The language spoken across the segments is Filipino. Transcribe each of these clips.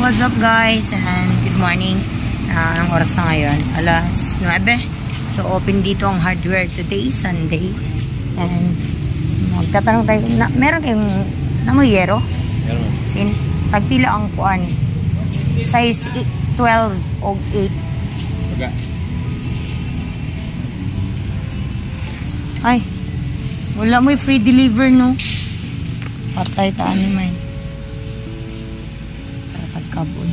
what's up guys and good morning. Anong oras na ngayon? Alas 9. So open dito ang hardware today, Sunday. And magtatanong tayo, meron kayong namoyero? Meron. Sin, tagpila ang kuan. Size 12 o 8. Baga. Ay, wala mo free deliver no? Patay taan ni man. Kaboy.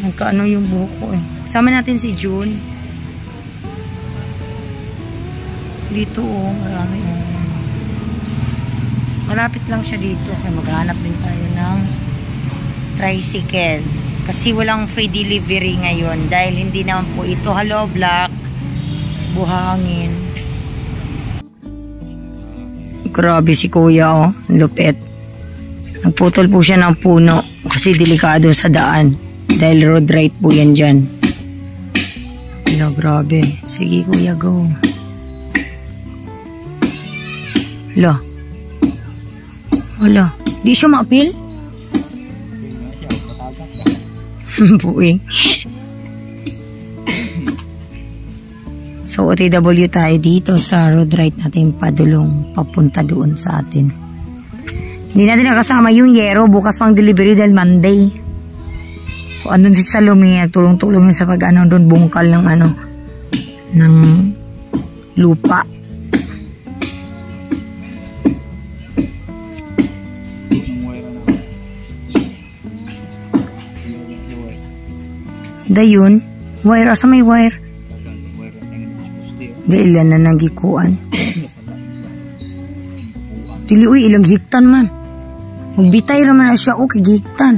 Nagkaano yung buhok ko eh. Kasama natin si June. Dito oh, marami oh. Malapit lang siya dito. Kaya maghanap din tayo ng tricycle. Kasi walang free delivery ngayon. Dahil hindi naman po ito hello block. Buhangin. Grabe si kuya oh. Lupit. Nagputol po siya ng puno kasi delikado sa daan. Dahil road right po yan dyan. Hello, grabe. Sige kuya, go. Hello. Hello. Di siya ma-appeal? Buing. So, OTW tayo dito sa road right natin padulong papunta doon sa atin. Hindi natin nakasama yung yero. Bukas pang delivery dahil Monday. Kung andun si Salome, tulong-tulong sa pag-ano doon, bungkal ng ano, ng lupa. Dayun, wire. Asa may wire? Dahil yan na nagikuan. Dili, uy, ilang hiktan man. Magbitay naman na siya, okay, gigtan.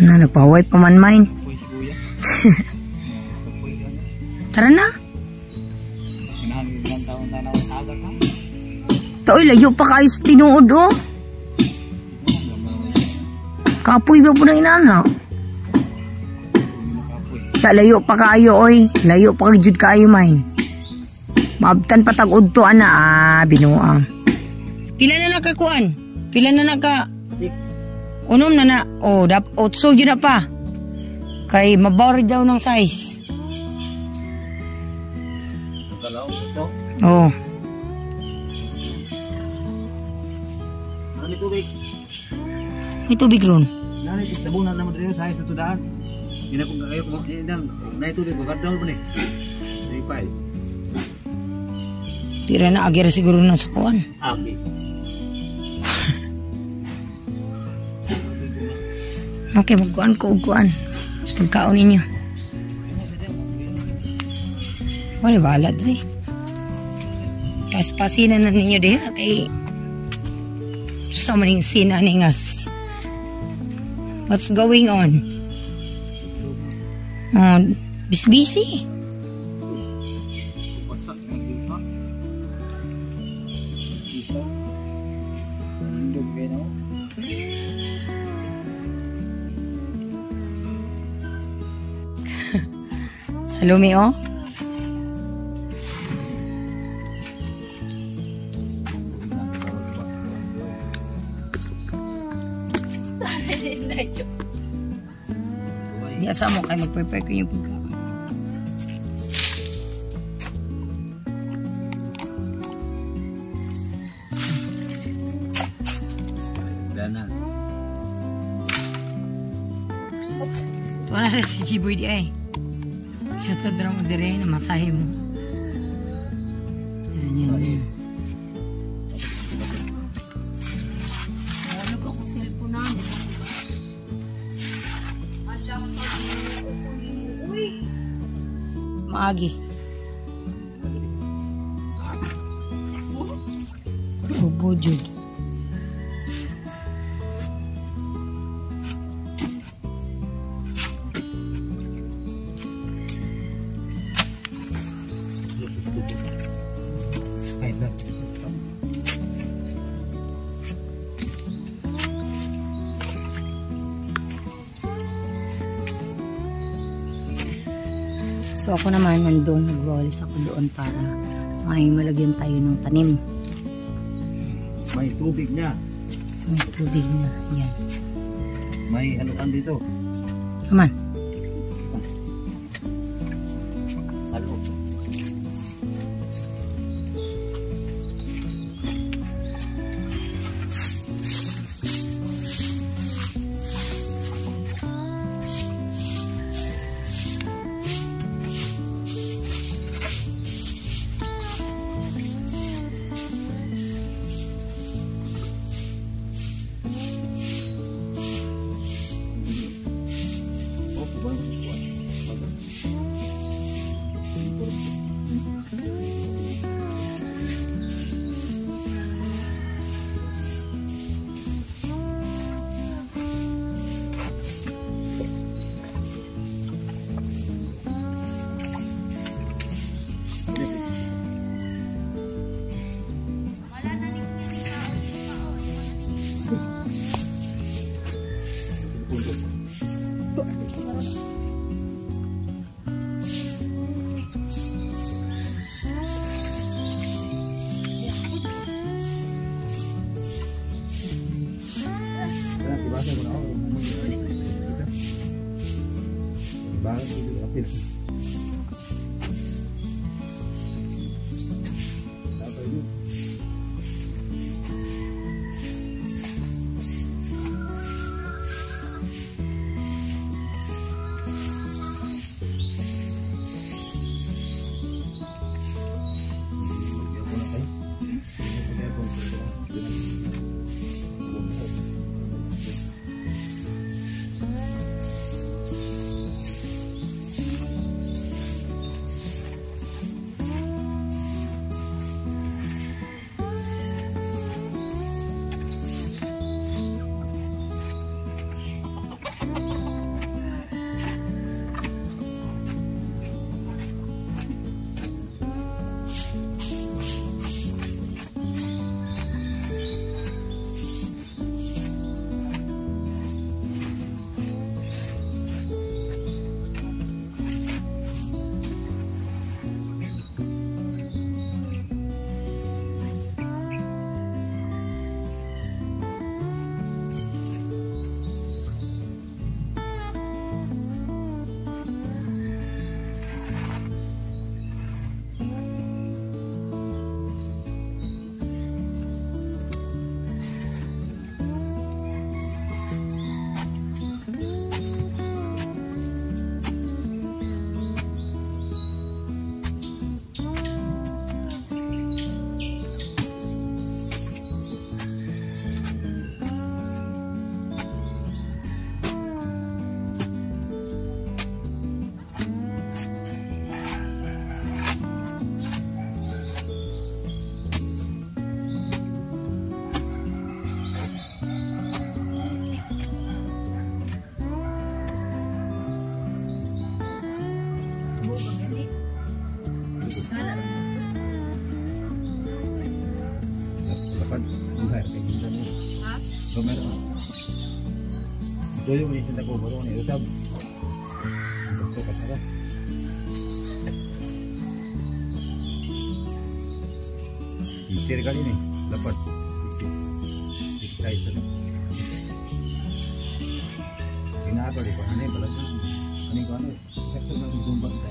Na, nagpaway pa man mine. Tara na. Taoy, layo pa kayo sa tinuod, oh. Kapoy ba po na inana? Layo pa kayo, oy. Layo pa kajud kayo, may. Maabtan pa tag-ud to, ana. Binuang. Pila na nakakuan? Pila na naka... Unom na na. Oh, otso yun na pa. Kay mabarid daw ng size. Oh. Ano tubig? May tubig ron. Nani, tabunan naman rin sa size na tudaan. Hindi ko ayaw ko nang naitulog ko daw mo ni. Ipay. Tira na agir siguro na sa kuan. Abi. Okay, magkuan ko kuan. Pagkaon ninyo. Wala balat rin. Paspasinan na ninyo din kay sa maning sinaningas. What's going on? Busy. Salome, oh. Di asa mo kayo mag-prepare ko yung pagkain. Tuwa na si Jiboy di ay. Kaya ito mo dire na masahe mo. Yan. Ano ko cellphone na? Maagi. Ubo jud. So ako naman nandun, nagwawalis ako doon para may malagyan tayo ng tanim. May tubig na. May tubig na, yan. May haluan dito. Naman. Halo. Ito yung minsan na po ni Usab. Ito ka sana. Isir kali ni, dapat. Kita itu. Kenapa di mana balas? Ani ko ano, sektor ng gumbang ta.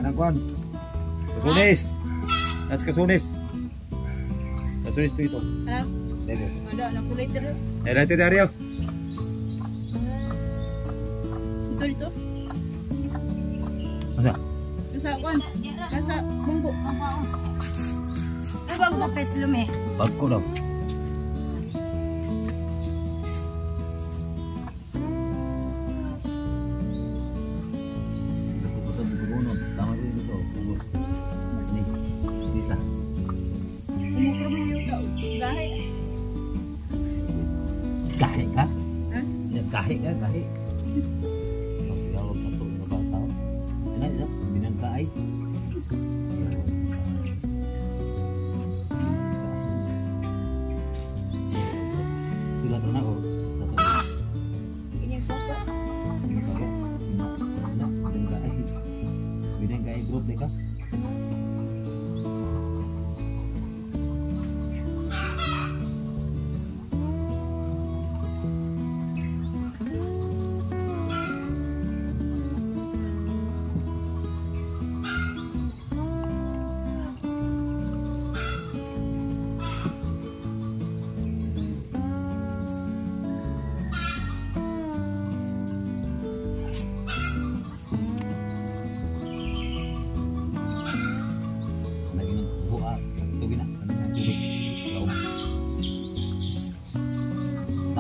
Anak kuan. Kasunis. Nas kasunis. Kasunis to ito. Ano? Dito. Ada na kulay dito. Dito Dario. Dito. Asa? Nasa kuan. Nasa bunggo. Ay bangko peslum eh. Bagko daw. Tama rin dito. Ini. Dito. Umukram mo sa gahe. Gahe ka? Ha? Gahe ka, gahe. Pagkilawag sa ito sa bataw. Ano ito? Binangkaay. Sila ito na ko. Ini bangko. Binangkaay group deh ka?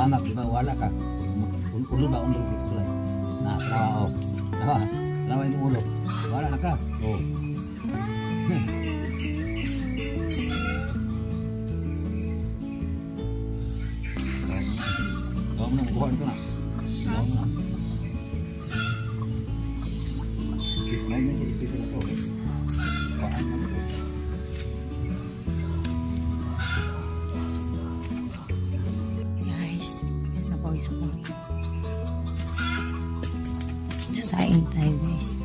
Tama, di ba? Wala ka. Ulo ba? Ulo dito lang. Nawa, oh. Nawa yung ulo. Wala na ka. Oh. Huwag mo na, bukuhan ko na. Bukuhan mo na. May na siya isipin na to. Bukuhan mo na. Isa po. Sasain tayo guys.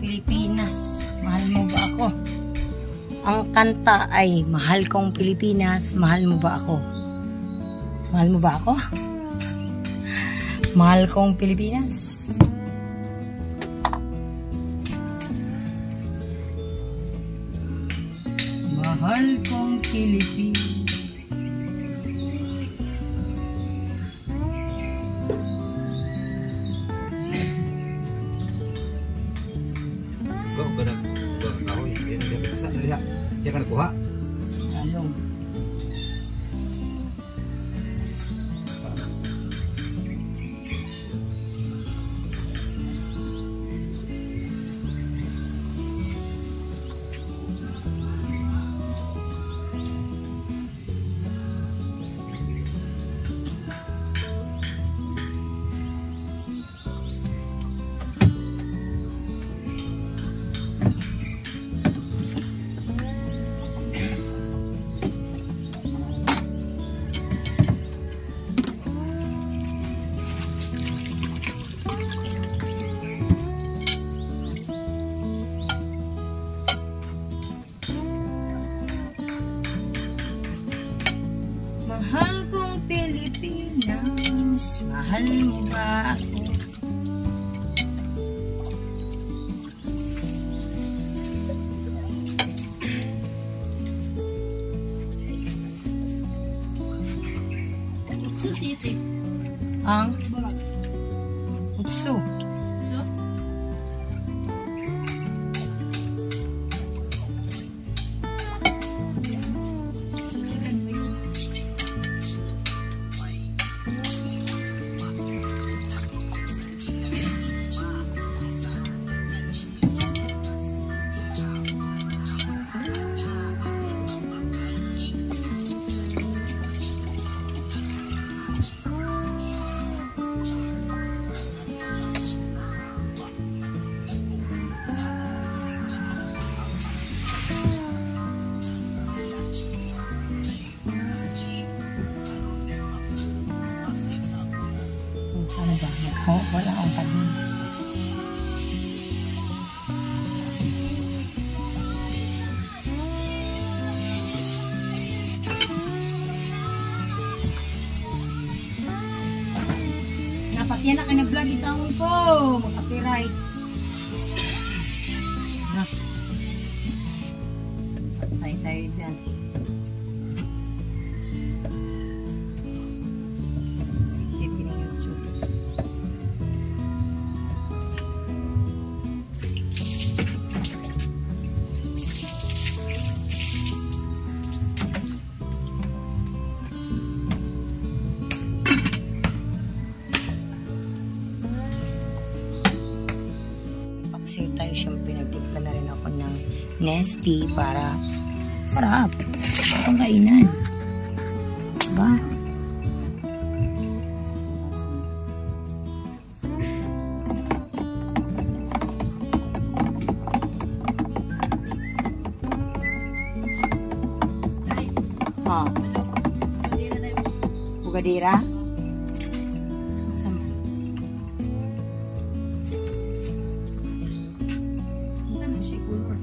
Pilipinas, mahal mo ba ako? Ang kanta ay Mahal Kong Pilipinas, mahal mo ba ako? Mahal mo ba ako? Mahal kong Pilipinas. Mahal kong Pilipinas. Dia akan kuha. Anong? Mahal kong Pilipinas, mahal mo ba ako? City. Ang Barat. utso. So? Ano ba? Wala akong pagin. Dapat yan na kayo nag-vlog itang ko. Mag-copyright. Patay tayo dyan. Sige, YouTube. Paksiw tayo, syempre nagtimpla na rin ako ng Nesty para sarap. Parang kainan. Diba? Oh. Bugadira? Masama. Saan na siya? Kulor.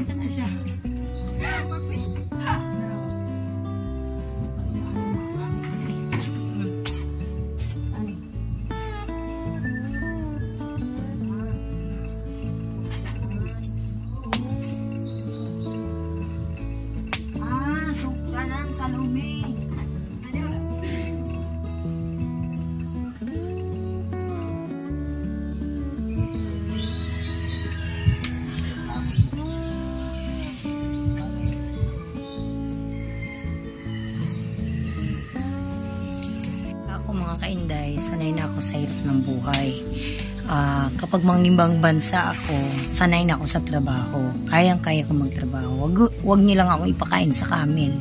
Saan na siya? Sukanan sa lumi. Ako mga kainday, sanay na ako sa hirap ng buhay. Kapag mangimbang bansa ako, sanay na ako sa trabaho. Kayang-kaya ko magtrabaho. Wag niyo lang ako ipakain sa kamin.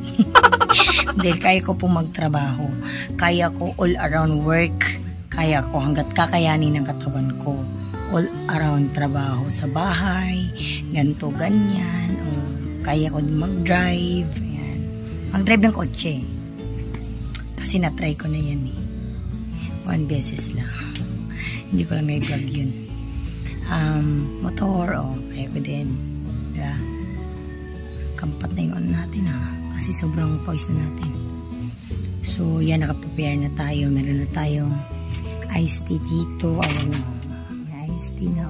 Dahil kaya ko po magtrabaho. Kaya ko all around work. Kaya ko hanggat kakayanin ng katawan ko. All around trabaho sa bahay. Ganto, ganyan. Kaya ko mag-drive. Ayan. Mag-drive ng kotse. Kasi na-try ko na yan eh. 1 beses lang. Hindi ko lang na-vlog yun. Motor, kaya ko din. Diba? Kampat na yung ano natin kasi sobrang pawis na natin. So, yan, nakaprepare na tayo. Meron na tayong iced tea dito. Ayan may iced tea na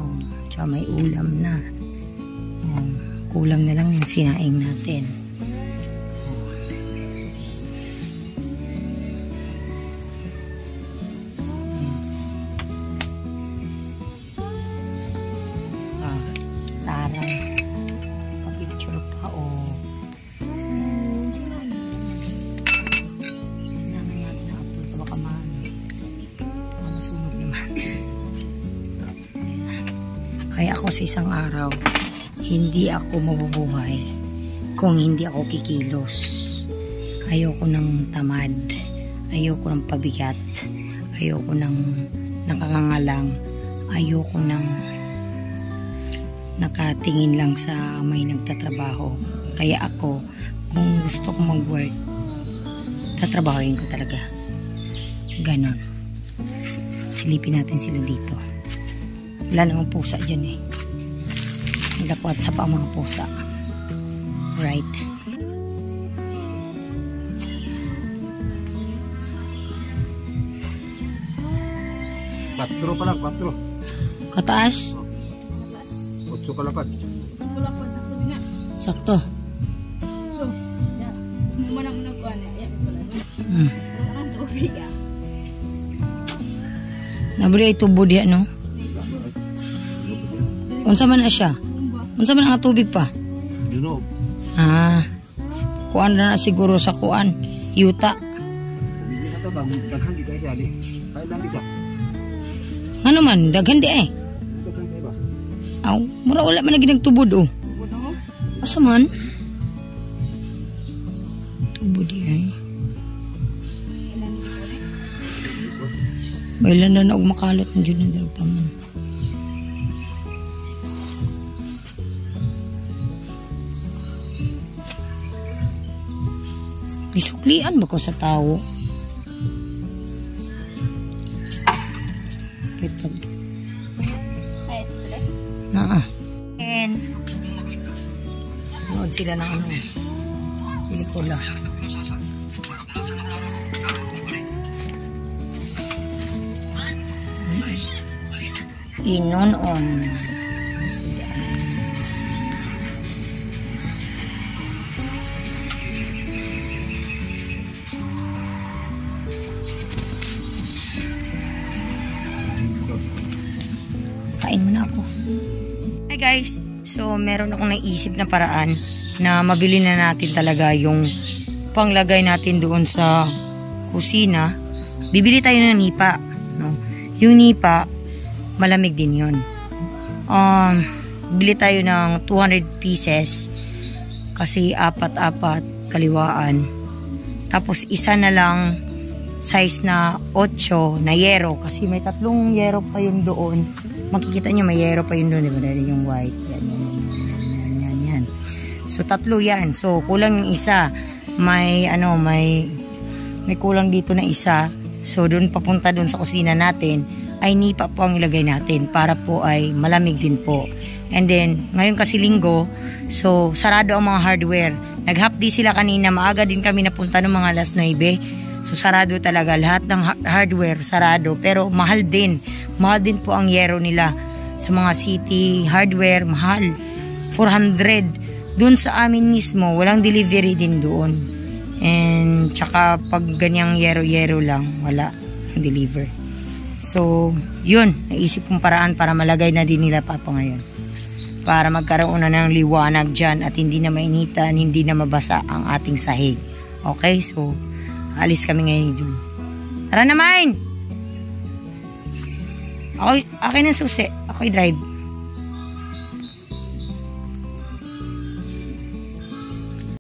Tsaka may ulam na. Kulang na lang yung sinaing natin. Tarang. Papicture pa Kailangan natin na upload pa baka masunog naman. Kaya ako sa isang araw, hindi ako mabubuhay kung hindi ako kikilos. Ayoko ng tamad. Ayoko ng pabigat. Ayoko ng nakangangalang. Ayoko ng nakatingin lang sa may nagtatrabaho. Kaya ako, kung gusto ko mag-work, tatrabahoin ko talaga. Ganon. Silipin natin sila dito. Wala namang pusa dyan eh. Nagdakwat sa pa ang mga pusa. Right. Patro pa lang, 4. Kataas? 8 kalapad. Wala po sa tulinga. Sakto. So, yan. Manang nagkuhan. Yan, wala. Biya. Nabuli ay tubo diya, no? Unsa man na siya? Unsa man ang tubig pa? Dunog. Ah. Kuan na siguro sa kuan. Yuta. Hindi na ito ba? Daghan di kayo siya. Kaya lang di siya. Ano man, daghan di eh. Daghan kayo ba? Aw, mura wala man lagi nagtubod oh. Asa man? Tubod di eh. Bailan na og makalot ng dyan na taman. Isuklian ba ko sa tao? Kitag. Naa. And nood sila ng ano. Pelikula. Inon-on. Kain muna ako. Hi guys. So, meron akong naisip na paraan na mabili na natin talaga yung panglagay natin doon sa kusina. Bibili tayo ng nipa. No? Yung nipa, malamig din yun. Bili tayo ng 200 pieces kasi apat-apat kaliwaan. Tapos isa na lang size na 8 na yero kasi may 3 yero pa yun doon. Makikita nyo may yero pa yun doon, diba? Dahil yung white. Yan. So 3 yan. So kulang yung isa. May kulang dito na isa. So doon papunta doon sa kusina natin ay nipa po ang ilagay natin para po ay malamig din po. And then, ngayon kasi linggo, so sarado ang mga hardware. Nag-half day sila kanina, maaga din kami napunta ng mga alas 9. So sarado talaga, lahat ng hardware sarado. Pero mahal din po ang yero nila. Sa mga city hardware, mahal. 400. Doon sa amin mismo, walang delivery din doon. And tsaka pag ganyang yero-yero lang, wala ang deliver. So, yun, naisip kong paraan para malagay na din nila papa ngayon. Para magkaroon na ng liwanag dyan at hindi na mainitan, hindi na mabasa ang ating sahig. Okay, so, alis kami ngayon dun. Tara na, Mine! Ako'y na susi. Ako'y drive.